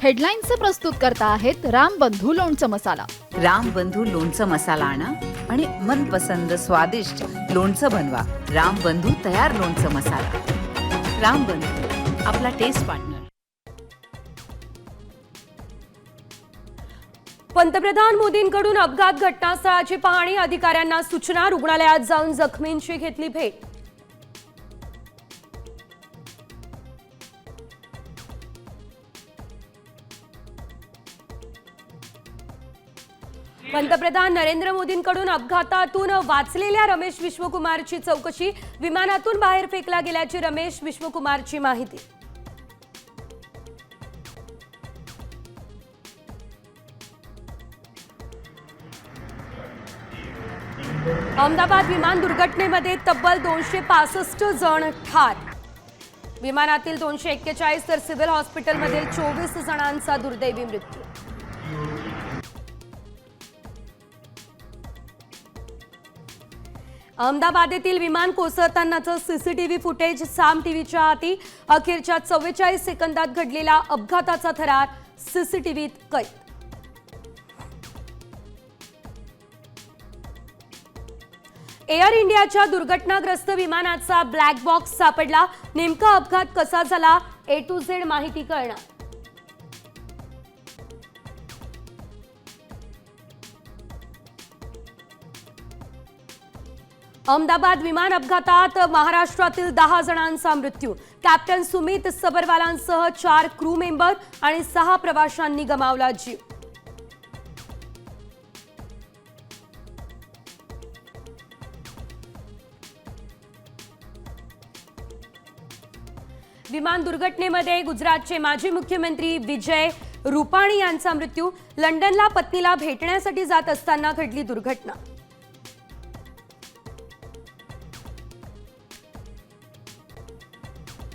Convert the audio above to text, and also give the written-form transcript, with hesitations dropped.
हेडलाईन्सचे प्रस्तुतकर्ता आहेत रामबंधू लोणचं मसाला। रामबंधू लोणचं मसाला आणा आणि मनपसंद स्वादिष्ट लोणचं बनवा। रामबंधू तयार लोणचं मसाला। रामबंधू, आपला टेस्ट पार्टनर। पंतप्रधान मोदींकडून अपघात घटनास्थळाची पाहणी, अधिकाऱ्यांना सूचना, रुग्णालयात जाऊन जखमींची घेतली भेट। पंतप्रधान नरेंद्र मोदींकडून अपघातातून वाचलेल्या रमेश विश्वकुमारची चौकशी, विमानातून बाहेर फेकला गेल्याची रमेश विश्वकुमारची माहिती। अहमदाबाद विमान दुर्घटनेमध्ये तब्बल 265 जण ठार। विमानातील 241 तर सिव्हिल हॉस्पिटलमधील 24 जणांचा दुर्दैवी मृत्यू। अहमदाबाद येथील विमान कोसळतानाचं सीसीटीव्ही फुटेज साम टीव्हीच्या हाती। अखेरच्या 44 सेकंदात घडलेला अपघाताचा थरार सीसीटीव्हीत कैद। एअर इंडियाच्या दुर्घटनाग्रस्त विमानाचा ब्लॅक बॉक्स सापडला। नेमका अपघात कसा झाला, A to Z माहिती कळणार। अहमदाबाद विमान अपघातात महाराष्ट्रातील 10 जणांचा मृत्यू। कॅप्टन सुमित सबरवालांसह 4 क्रू मेंबर आणि 6 प्रवाशांनी गमावला जीव। विमान दुर्घटनेमध्ये गुजरातचे माजी मुख्यमंत्री विजय रुपाणी यांचा मृत्यू। लंडनला पत्नीला भेटण्यासाठी जात असताना घडली दुर्घटना।